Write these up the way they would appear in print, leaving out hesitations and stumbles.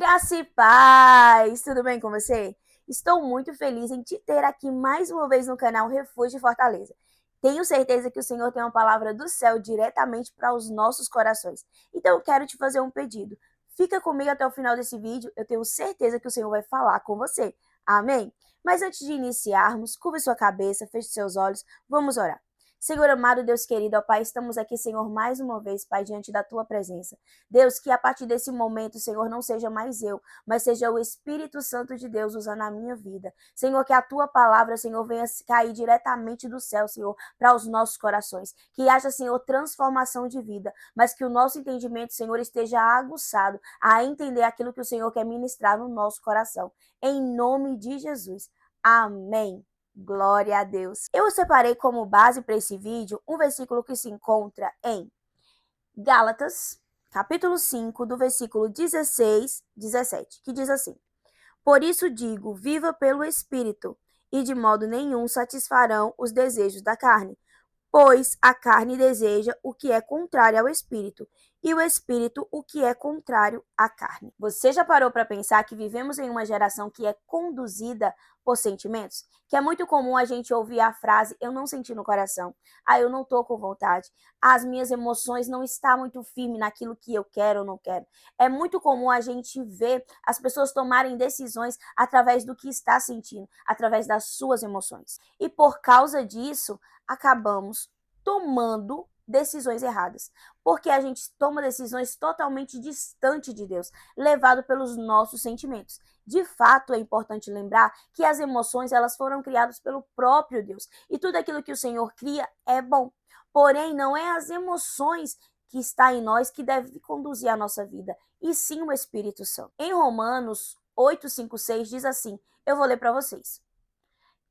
Graça e paz! Tudo bem com você? Estou muito feliz em te ter aqui mais uma vez no canal Refúgio Fortaleza. Tenho certeza que o Senhor tem uma palavra do céu diretamente para os nossos corações. Então eu quero te fazer um pedido. Fica comigo até o final desse vídeo, eu tenho certeza que o Senhor vai falar com você. Amém? Mas antes de iniciarmos, curva sua cabeça, feche seus olhos, vamos orar. Senhor amado, Deus querido, ó Pai, estamos aqui, Senhor, mais uma vez, Pai, diante da Tua presença. Deus, que a partir desse momento, Senhor, não seja mais eu, mas seja o Espírito Santo de Deus usando a minha vida. Senhor, que a Tua palavra, Senhor, venha cair diretamente do céu, Senhor, para os nossos corações. Que haja, Senhor, transformação de vida, mas que o nosso entendimento, Senhor, esteja aguçado a entender aquilo que o Senhor quer ministrar no nosso coração. Em nome de Jesus. Amém. Glória a Deus. Eu separei como base para esse vídeo um versículo que se encontra em Gálatas, capítulo 5, do versículo 16, 17, que diz assim: Por isso digo, viva pelo Espírito, e de modo nenhum satisfarão os desejos da carne, pois a carne deseja o que é contrário ao Espírito, e o Espírito o que é contrário à carne. Você já parou para pensar que vivemos em uma geração que é conduzida por sentimentos? Que é muito comum a gente ouvir a frase, eu não senti no coração, eu não tô com vontade, as minhas emoções não estão muito firmes naquilo que eu quero ou não quero. É muito comum a gente ver as pessoas tomarem decisões através do que está sentindo, através das suas emoções. E por causa disso, acabamos tomando decisões erradas, porque a gente toma decisões totalmente distante de Deus, levado pelos nossos sentimentos. De fato, é importante lembrar que as emoções elas foram criadas pelo próprio Deus, e tudo aquilo que o Senhor cria é bom. Porém, não é as emoções que está em nós que deve conduzir a nossa vida, e sim o Espírito Santo. Em Romanos 8, 5, 6 diz assim, eu vou ler para vocês.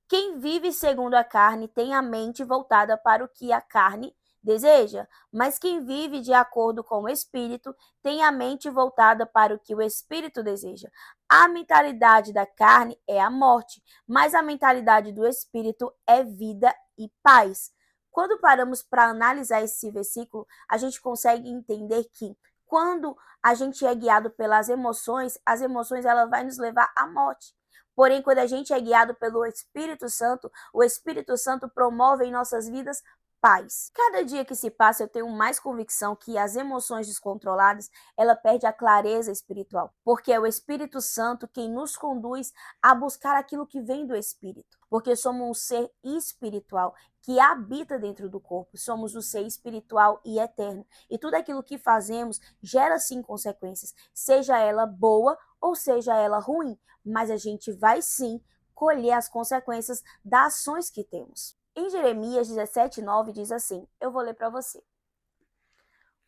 Quem vive segundo a carne tem a mente voltada para o que a carne deseja, mas quem vive de acordo com o Espírito tem a mente voltada para o que o Espírito deseja. A mentalidade da carne é a morte, mas a mentalidade do Espírito é vida e paz. Quando paramos para analisar esse versículo, a gente consegue entender que quando a gente é guiado pelas emoções, as emoções elas vão nos levar à morte. Porém, quando a gente é guiado pelo Espírito Santo, o Espírito Santo promove em nossas vidas paz. Cada dia que se passa, eu tenho mais convicção que as emoções descontroladas, ela perde a clareza espiritual, porque é o Espírito Santo quem nos conduz a buscar aquilo que vem do Espírito, porque somos um ser espiritual que habita dentro do corpo, somos o ser espiritual e eterno, e tudo aquilo que fazemos gera sim consequências, seja ela boa ou seja ela ruim, mas a gente vai sim colher as consequências das ações que temos. Em Jeremias 17:9 diz assim, eu vou ler para você.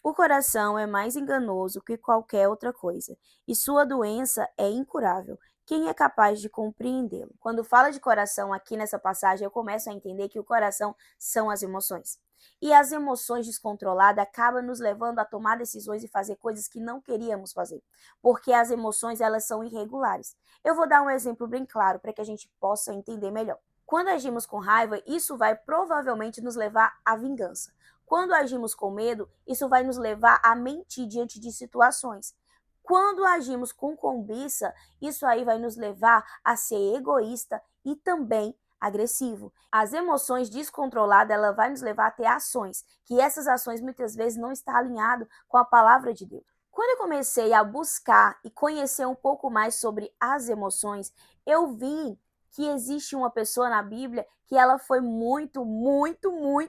O coração é mais enganoso que qualquer outra coisa, e sua doença é incurável. Quem é capaz de compreendê-lo? Quando fala de coração aqui nessa passagem, eu começo a entender que o coração são as emoções. E as emoções descontroladas acabam nos levando a tomar decisões e fazer coisas que não queríamos fazer, porque as emoções elas são irregulares. Eu vou dar um exemplo bem claro para que a gente possa entender melhor. Quando agimos com raiva, isso vai provavelmente nos levar à vingança. Quando agimos com medo, isso vai nos levar a mentir diante de situações. Quando agimos com cobiça, isso aí vai nos levar a ser egoísta e também agressivo. As emoções descontroladas, ela vai nos levar a ter ações, que essas ações muitas vezes não estão alinhadas com a palavra de Deus. Quando eu comecei a buscar e conhecer um pouco mais sobre as emoções, eu vi que existe uma pessoa na Bíblia que ela foi muito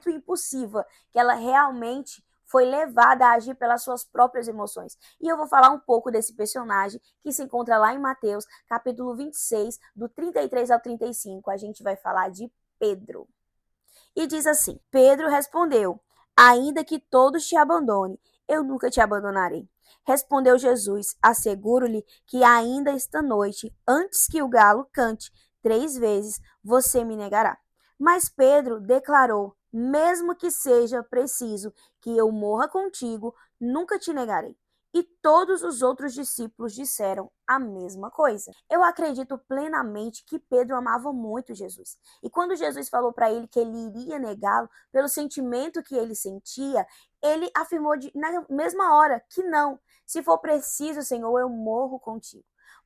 impulsiva, que ela realmente foi levada a agir pelas suas próprias emoções. E eu vou falar um pouco desse personagem que se encontra lá em Mateus, capítulo 26, do 33 ao 35. A gente vai falar de Pedro. E diz assim, Pedro respondeu, ainda que todos te abandonem, eu nunca te abandonarei. Respondeu Jesus, asseguro-lhe que ainda esta noite, antes que o galo cante 3 vezes, você me negará. Mas Pedro declarou, mesmo que seja preciso que eu morra contigo, nunca te negarei. E todos os outros discípulos disseram a mesma coisa. Eu acredito plenamente que Pedro amava muito Jesus. E quando Jesus falou para ele que ele iria negá-lo, pelo sentimento que ele sentia, ele afirmou na mesma hora que não. Se for preciso, Senhor, eu morro contigo.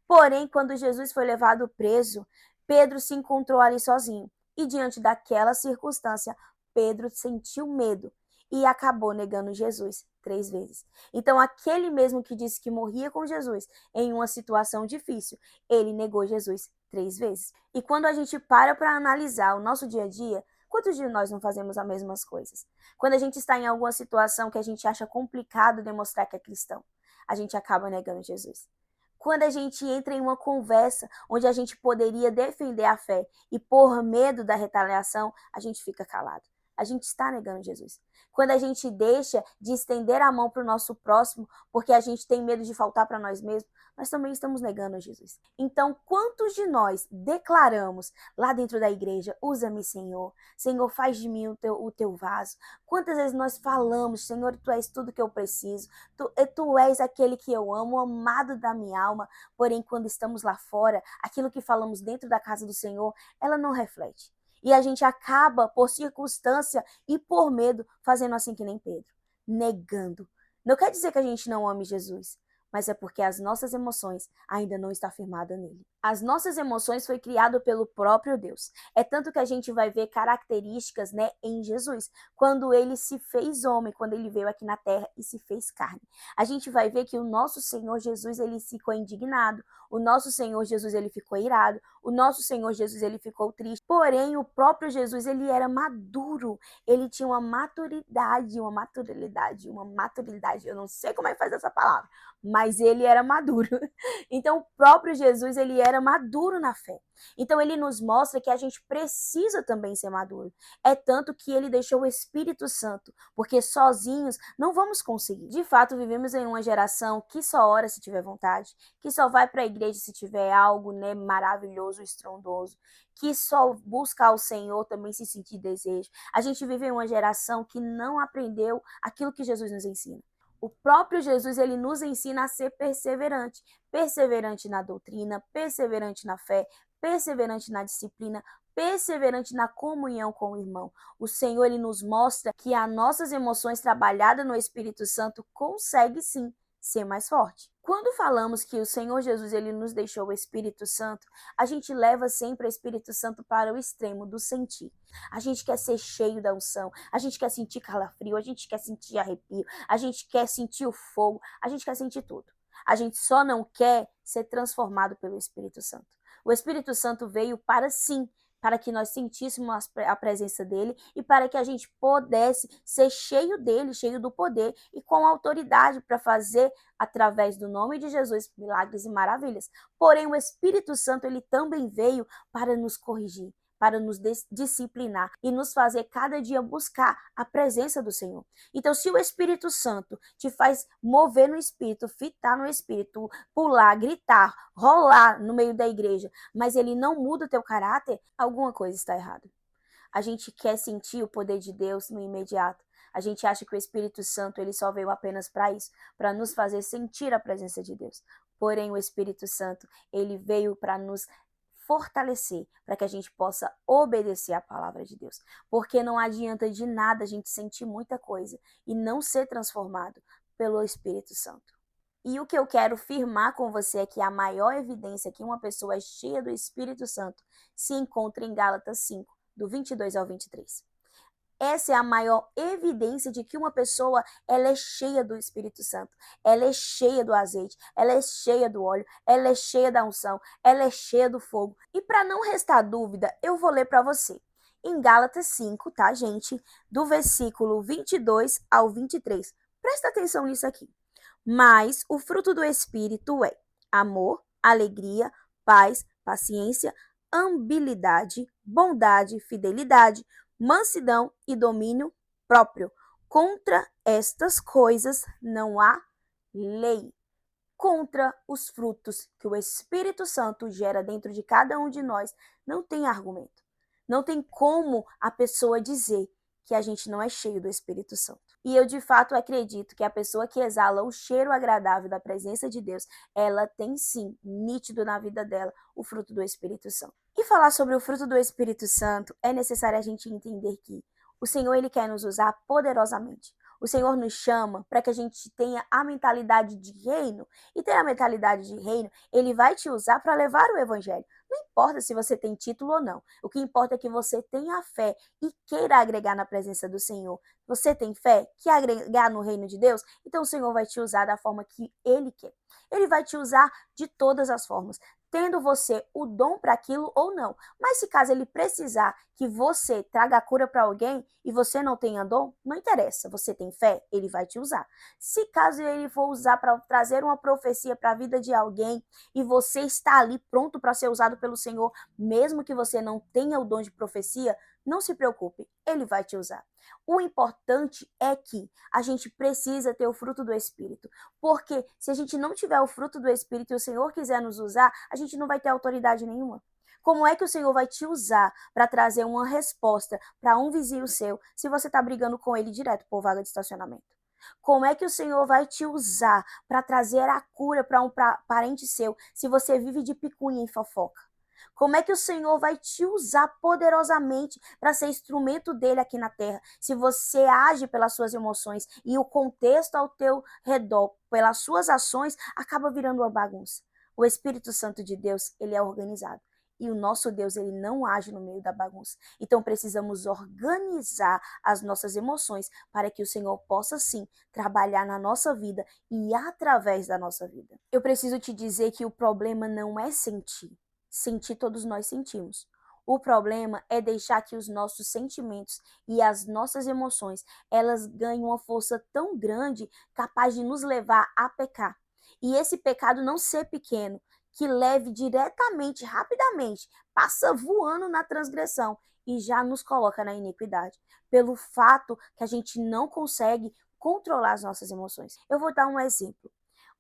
Porém, quando Jesus foi levado preso, Pedro se encontrou ali sozinho. E diante daquela circunstância, Pedro sentiu medo e acabou negando Jesus 3 vezes. Então, aquele mesmo que disse que morria com Jesus em uma situação difícil, ele negou Jesus 3 vezes. E quando a gente para analisar o nosso dia a dia, quantos de nós não fazemos as mesmas coisas? Quando a gente está em alguma situação que a gente acha complicado demonstrar que é cristão, a gente acaba negando Jesus. Quando a gente entra em uma conversa onde a gente poderia defender a fé e por medo da retaliação, a gente fica calado. A gente está negando Jesus. Quando a gente deixa de estender a mão para o nosso próximo porque a gente tem medo de faltar para nós mesmos, nós também estamos negando Jesus. Então, quantos de nós declaramos lá dentro da igreja, usa-me, Senhor, Senhor, faz de mim o teu vaso? Quantas vezes nós falamos, Senhor, Tu és tudo que eu preciso, tu és aquele que eu amo, o amado da minha alma, porém, quando estamos lá fora, aquilo que falamos dentro da casa do Senhor, ela não reflete. E a gente acaba, por circunstância e por medo, fazendo assim que nem Pedro, negando. Não quer dizer que a gente não ame Jesus, mas é porque as nossas emoções ainda não estão firmadas nele. As nossas emoções foi criado pelo próprio Deus. É tanto que a gente vai ver características, em Jesus, quando ele se fez homem, quando ele veio aqui na terra e se fez carne. A gente vai ver que o nosso Senhor Jesus, ele ficou indignado, o nosso Senhor Jesus, ele ficou irado, o nosso Senhor Jesus, ele ficou triste. Porém, o próprio Jesus, ele era maduro, ele tinha uma maturidade, eu não sei como é que faz essa palavra, mas ele era maduro. Então, o próprio Jesus, ele era maduro na fé. Então, ele nos mostra que a gente precisa também ser maduro. É tanto que ele deixou o Espírito Santo, porque sozinhos não vamos conseguir. De fato, vivemos em uma geração que só ora se tiver vontade, que só vai para a igreja se tiver algo, maravilhoso, estrondoso, que só busca ao Senhor também se sentir desejo. A gente vive em uma geração que não aprendeu aquilo que Jesus nos ensina. O próprio Jesus, ele nos ensina a ser perseverante. Perseverante na doutrina, perseverante na fé, perseverante na disciplina, perseverante na comunhão com o irmão. O Senhor, ele nos mostra que as nossas emoções trabalhadas no Espírito Santo consegue sim ser mais forte. Quando falamos que o Senhor Jesus, ele nos deixou o Espírito Santo, a gente leva sempre o Espírito Santo para o extremo do sentir. A gente quer ser cheio da unção, a gente quer sentir calafrio, a gente quer sentir arrepio, a gente quer sentir o fogo, a gente quer sentir tudo. A gente só não quer ser transformado pelo Espírito Santo. O Espírito Santo veio para sim, para que nós sentíssemos a presença dele e para que a gente pudesse ser cheio dele, cheio do poder e com autoridade para fazer, através do nome de Jesus, milagres e maravilhas. Porém, o Espírito Santo, ele também veio para nos corrigir, para nos disciplinar e nos fazer cada dia buscar a presença do Senhor. Então, se o Espírito Santo te faz mover no Espírito, fitar no Espírito, pular, gritar, rolar no meio da igreja, mas ele não muda o teu caráter, alguma coisa está errada. A gente quer sentir o poder de Deus no imediato. A gente acha que o Espírito Santo, ele só veio apenas para isso, para nos fazer sentir a presença de Deus. Porém, o Espírito Santo, ele veio para nos fortalecer, para que a gente possa obedecer à palavra de Deus. Porque não adianta de nada a gente sentir muita coisa e não ser transformado pelo Espírito Santo. E o que eu quero firmar com você é que a maior evidência que uma pessoa é cheia do Espírito Santo se encontra em Gálatas 5, do 22 ao 23. Essa é a maior evidência de que uma pessoa, ela é cheia do Espírito Santo, ela é cheia do azeite, ela é cheia do óleo, ela é cheia da unção, ela é cheia do fogo. E para não restar dúvida, eu vou ler para você. Em Gálatas 5, tá, gente? Do versículo 22 ao 23. Presta atenção nisso aqui. Mas o fruto do Espírito é amor, alegria, paz, paciência, amabilidade, bondade, fidelidade, mansidão e domínio próprio. Contra estas coisas não há lei. Contra os frutos que o Espírito Santo gera dentro de cada um de nós, não tem argumento. Não tem como a pessoa dizer que a gente não é cheio do Espírito Santo. E eu, de fato, acredito que a pessoa que exala o cheiro agradável da presença de Deus, ela tem sim, nítido na vida dela, o fruto do Espírito Santo. E falar sobre o fruto do Espírito Santo, é necessário a gente entender que o Senhor, ele quer nos usar poderosamente. O Senhor nos chama para que a gente tenha a mentalidade de reino. E ter a mentalidade de reino, Ele vai te usar para levar o evangelho. Não importa se você tem título ou não. O que importa é que você tenha fé e queira agregar na presença do Senhor. Você tem fé? Quer agregar no reino de Deus? Então o Senhor vai te usar da forma que Ele quer. Ele vai te usar de todas as formas, tendo você o dom para aquilo ou não. Mas se caso ele precisar que você traga a cura para alguém e você não tenha dom, não interessa. Você tem fé, ele vai te usar. Se caso ele for usar para trazer uma profecia para a vida de alguém e você está ali pronto para ser usado pelo Senhor, mesmo que você não tenha o dom de profecia, não se preocupe, ele vai te usar. O importante é que a gente precisa ter o fruto do Espírito. Porque se a gente não tiver o fruto do Espírito e o Senhor quiser nos usar, a gente não vai ter autoridade nenhuma. Como é que o Senhor vai te usar para trazer uma resposta para um vizinho seu se você está brigando com ele direto por vaga de estacionamento? Como é que o Senhor vai te usar para trazer a cura para um parente seu se você vive de picuinha e fofoca? Como é que o Senhor vai te usar poderosamente para ser instrumento dele aqui na terra? Se você age pelas suas emoções e o contexto ao teu redor, pelas suas ações, acaba virando uma bagunça. O Espírito Santo de Deus, ele é organizado. E o nosso Deus, ele não age no meio da bagunça. Então precisamos organizar as nossas emoções para que o Senhor possa sim trabalhar na nossa vida e através da nossa vida. Eu preciso te dizer que o problema não é sentir. Sentir todos nós sentimos. O problema é deixar que os nossos sentimentos e as nossas emoções, elas ganhem uma força tão grande, capaz de nos levar a pecar. E esse pecado não ser pequeno, que leve diretamente, rapidamente, passa voando na transgressão e já nos coloca na iniquidade, pelo fato que a gente não consegue controlar as nossas emoções. Eu vou dar um exemplo.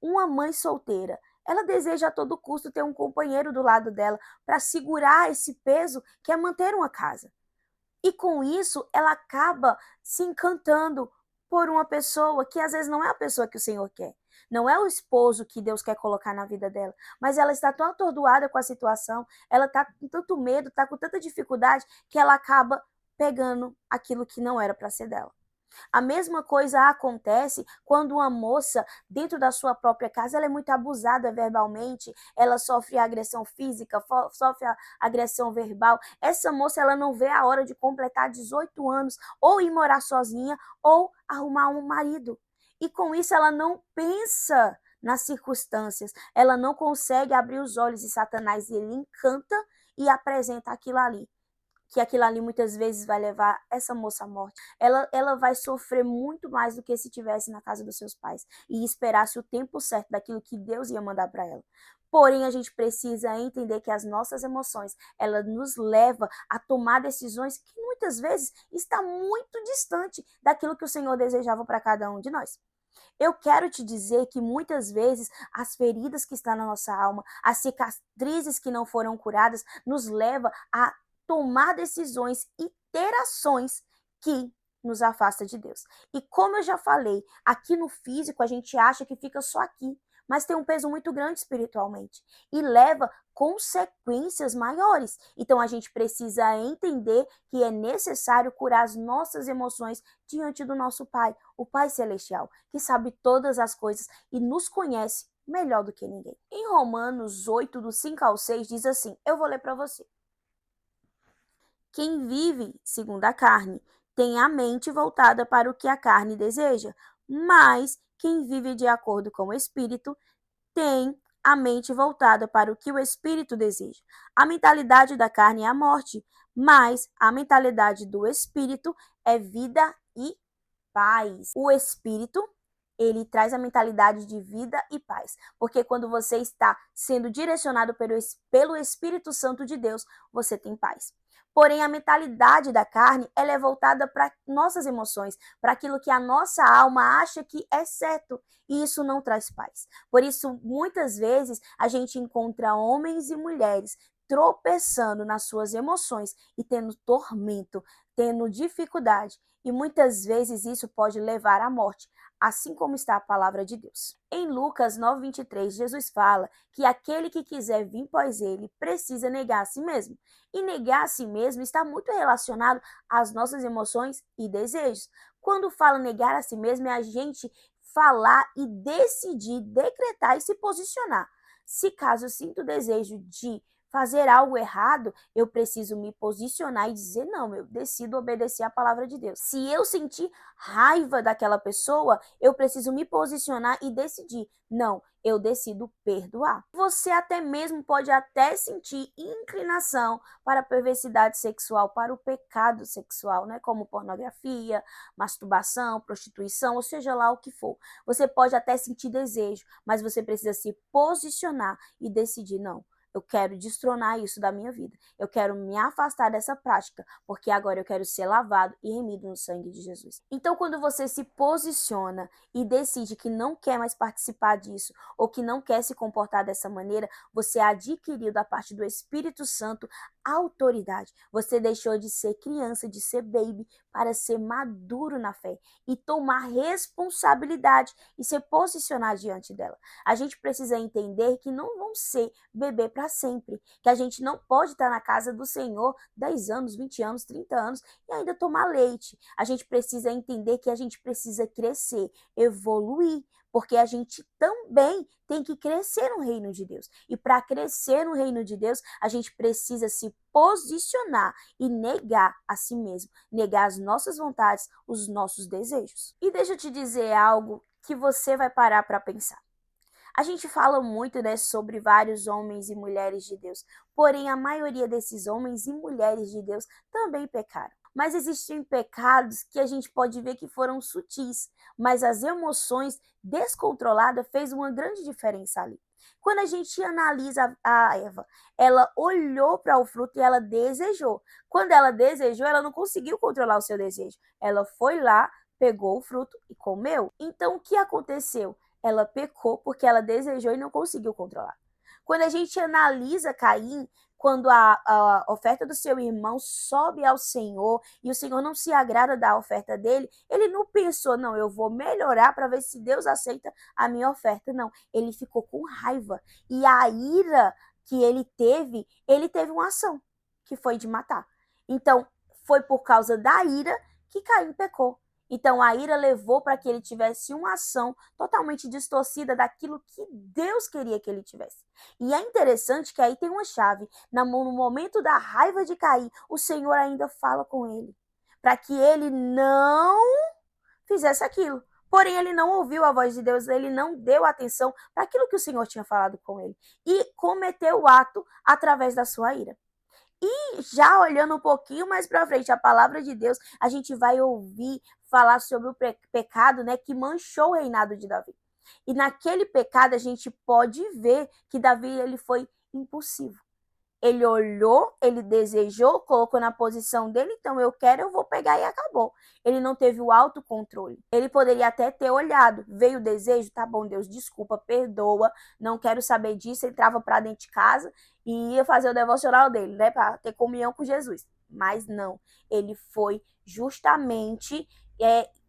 Uma mãe solteira, ela deseja a todo custo ter um companheiro do lado dela para segurar esse peso que é manter uma casa. E com isso, ela acaba se encantando por uma pessoa que às vezes não é a pessoa que o Senhor quer. Não é o esposo que Deus quer colocar na vida dela. Mas ela está tão atordoada com a situação, ela está com tanto medo, está com tanta dificuldade, que ela acaba pegando aquilo que não era para ser dela. A mesma coisa acontece quando uma moça, dentro da sua própria casa, ela é muito abusada verbalmente, ela sofre agressão física, sofre agressão verbal. Essa moça, ela não vê a hora de completar 18 anos, ou ir morar sozinha, ou arrumar um marido. E com isso, ela não pensa nas circunstâncias, ela não consegue abrir os olhos e Satanás, ele encanta e apresenta aquilo ali, que aquilo ali muitas vezes vai levar essa moça à morte. Ela vai sofrer muito mais do que se estivesse na casa dos seus pais e esperasse o tempo certo daquilo que Deus ia mandar para ela. Porém, a gente precisa entender que as nossas emoções, ela nos leva a tomar decisões que muitas vezes está muito distante daquilo que o Senhor desejava para cada um de nós. Eu quero te dizer que muitas vezes as feridas que estão na nossa alma, as cicatrizes que não foram curadas, nos leva a tomar decisões e ter ações que nos afasta de Deus. E como eu já falei, aqui no físico a gente acha que fica só aqui, mas tem um peso muito grande espiritualmente e leva consequências maiores. Então a gente precisa entender que é necessário curar as nossas emoções diante do nosso Pai, o Pai Celestial, que sabe todas as coisas e nos conhece melhor do que ninguém. Em Romanos 8, do 5 ao 6, diz assim, eu vou ler para você. Quem vive segundo a carne tem a mente voltada para o que a carne deseja, mas quem vive de acordo com o Espírito tem a mente voltada para o que o Espírito deseja. A mentalidade da carne é a morte, mas a mentalidade do Espírito é vida e paz. O Espírito, ele traz a mentalidade de vida e paz, porque quando você está sendo direcionado pelo Espírito Santo de Deus, você tem paz. Porém, a mentalidade da carne, ela é voltada para nossas emoções, para aquilo que a nossa alma acha que é certo, e isso não traz paz. Por isso, muitas vezes, a gente encontra homens e mulheres tropeçando nas suas emoções e tendo tormento, tendo dificuldade, e muitas vezes isso pode levar à morte. assim como está a palavra de Deus. Em Lucas 9:23, Jesus fala que aquele que quiser vir após ele precisa negar a si mesmo. E negar a si mesmo está muito relacionado às nossas emoções e desejos. Quando fala negar a si mesmo, é a gente falar e decidir, decretar e se posicionar. Se caso eu sinto o desejo de fazer algo errado, eu preciso me posicionar e dizer não, eu decido obedecer a palavra de Deus. Se eu sentir raiva daquela pessoa, eu preciso me posicionar e decidir, não, eu decido perdoar. Você até mesmo pode até sentir inclinação para a perversidade sexual, para o pecado sexual, né? Como pornografia, masturbação, prostituição, ou seja lá o que for. Você pode até sentir desejo, mas você precisa se posicionar e decidir, não, eu quero destronar isso da minha vida. Eu quero me afastar dessa prática, porque agora eu quero ser lavado e remido no sangue de Jesus. Então, quando você se posiciona e decide que não quer mais participar disso, ou que não quer se comportar dessa maneira, você adquiriu da parte do Espírito Santo autoridade. Você deixou de ser criança, de ser baby, para ser maduro na fé e tomar responsabilidade e se posicionar diante dela. A gente precisa entender que não vão ser bebê para sempre, que a gente não pode estar na casa do Senhor 10 anos, 20 anos, 30 anos e ainda tomar leite. A gente precisa entender que a gente precisa crescer, evoluir, porque a gente também tem que crescer no reino de Deus. E para crescer no reino de Deus, a gente precisa se posicionar e negar a si mesmo, negar as nossas vontades, os nossos desejos. E deixa eu te dizer algo que você vai parar para pensar. A gente fala muito, né, sobre vários homens e mulheres de Deus, porém a maioria desses homens e mulheres de Deus também pecaram. Mas existem pecados que a gente pode ver que foram sutis, mas as emoções descontroladas fez uma grande diferença ali. Quando a gente analisa a Eva, ela olhou para o fruto e ela desejou. Quando ela desejou, ela não conseguiu controlar o seu desejo. Ela foi lá, pegou o fruto e comeu. Então, o que aconteceu? Ela pecou porque ela desejou e não conseguiu controlar. Quando a gente analisa Caim, quando a oferta do seu irmão sobe ao Senhor e o Senhor não se agrada da oferta dele, ele não pensou, não, eu vou melhorar para ver se Deus aceita a minha oferta. Não, ele ficou com raiva. E a ira que ele teve uma ação, que foi de matar. Então, foi por causa da ira que Caim pecou. Então, a ira levou para que ele tivesse uma ação totalmente distorcida daquilo que Deus queria que ele tivesse. E é interessante que aí tem uma chave. No momento da raiva de Caim, o Senhor ainda fala com ele, para que ele não fizesse aquilo. Porém, ele não ouviu a voz de Deus, ele não deu atenção para aquilo que o Senhor tinha falado com ele. E cometeu o ato através da sua ira. E já olhando um pouquinho mais para frente, a palavra de Deus, a gente vai ouvir falar sobre o pecado, né, que manchou o reinado de Davi. E naquele pecado a gente pode ver que Davi ele foi impulsivo. Ele olhou, ele desejou, colocou na posição dele, então eu quero, eu vou pegar e acabou. Ele não teve o autocontrole. Ele poderia até ter olhado, veio o desejo, tá bom, Deus, desculpa, perdoa, não quero saber disso. Ele entrava para dentro de casa e ia fazer o devocional dele, né, para ter comunhão com Jesus. Mas não, ele foi justamente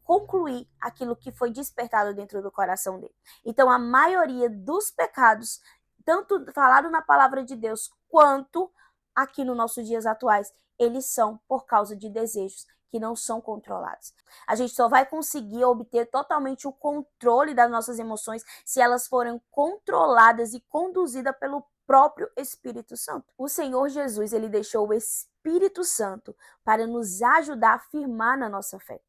concluir aquilo que foi despertado dentro do coração dele. Então, a maioria dos pecados, tanto falado na palavra de Deus, quanto aqui nos nossos dias atuais, eles são por causa de desejos que não são controlados. A gente só vai conseguir obter totalmente o controle das nossas emoções se elas forem controladas e conduzidas pelo próprio Espírito Santo. O Senhor Jesus, ele deixou o Espírito Santo para nos ajudar a firmar na nossa fé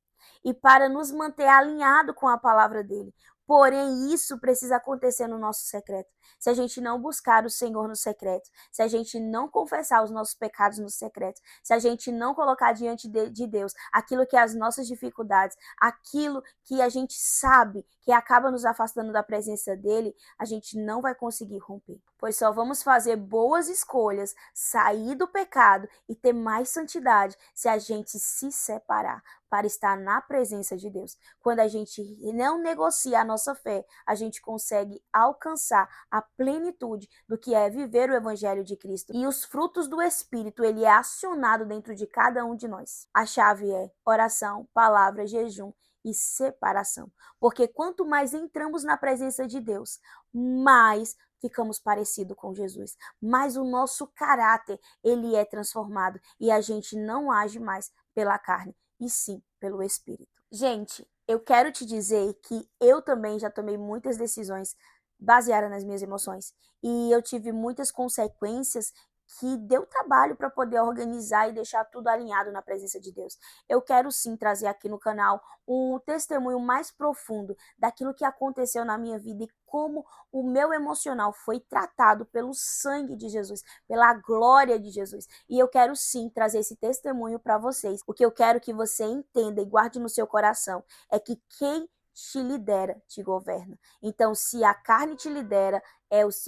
e para nos manter alinhado com a palavra dele. Porém, isso precisa acontecer no nosso secreto. Se a gente não buscar o Senhor no secreto, se a gente não confessar os nossos pecados no secreto, se a gente não colocar diante de Deus aquilo que é as nossas dificuldades, aquilo que a gente sabe que acaba nos afastando da presença dele, a gente não vai conseguir romper. Pois só vamos fazer boas escolhas, sair do pecado e ter mais santidade se a gente se separar para estar na presença de Deus. Quando a gente não negocia a nossa fé, a gente consegue alcançar a plenitude do que é viver o Evangelho de Cristo. E os frutos do Espírito, ele é acionado dentro de cada um de nós. A chave é oração, palavra, jejum e separação. Porque quanto mais entramos na presença de Deus, mais ficamos parecidos com Jesus, mais o nosso caráter ele é transformado e a gente não age mais pela carne, e sim pelo Espírito. Gente, eu quero te dizer que eu também já tomei muitas decisões baseadas nas minhas emoções e eu tive muitas consequências que deu trabalho para poder organizar e deixar tudo alinhado na presença de Deus. Eu quero sim trazer aqui no canal um testemunho mais profundo daquilo que aconteceu na minha vida e como o meu emocional foi tratado pelo sangue de Jesus, pela glória de Jesus. E eu quero sim trazer esse testemunho para vocês. O que eu quero que você entenda e guarde no seu coração é que quem te lidera, te governa. Então, se a carne te lidera, é os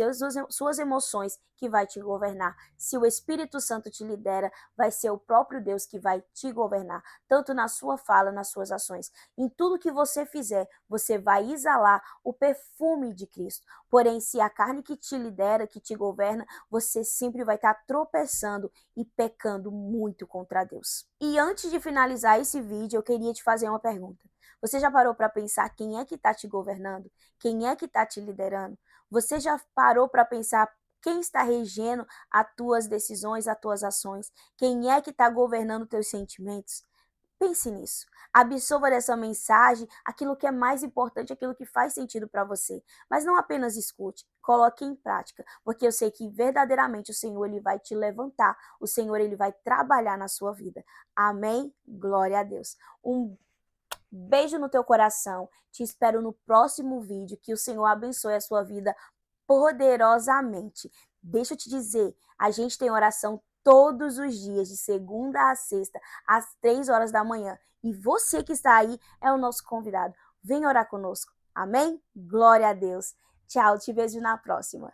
suas emoções que vai te governar. Se o Espírito Santo te lidera, vai ser o próprio Deus que vai te governar, tanto na sua fala, nas suas ações. Em tudo que você fizer, você vai exalar o perfume de Cristo. Porém, se a carne que te lidera, que te governa, você sempre vai estar tropeçando e pecando muito contra Deus. E antes de finalizar esse vídeo, eu queria te fazer uma pergunta. Você já parou para pensar quem é que está te governando? Quem é que está te liderando? Você já parou para pensar quem está regendo as tuas decisões, as tuas ações? Quem é que está governando os teus sentimentos? Pense nisso. Absorva dessa mensagem aquilo que é mais importante, aquilo que faz sentido para você. Mas não apenas escute, coloque em prática, porque eu sei que verdadeiramente o Senhor ele vai te levantar, o Senhor ele vai trabalhar na sua vida. Amém? Glória a Deus. Um beijo no teu coração. Te espero no próximo vídeo. Que o Senhor abençoe a sua vida poderosamente. Deixa eu te dizer, a gente tem oração todos os dias, de segunda a sexta, às 3 horas da manhã. E você que está aí é o nosso convidado. Vem orar conosco. Amém? Glória a Deus. Tchau, te vejo na próxima.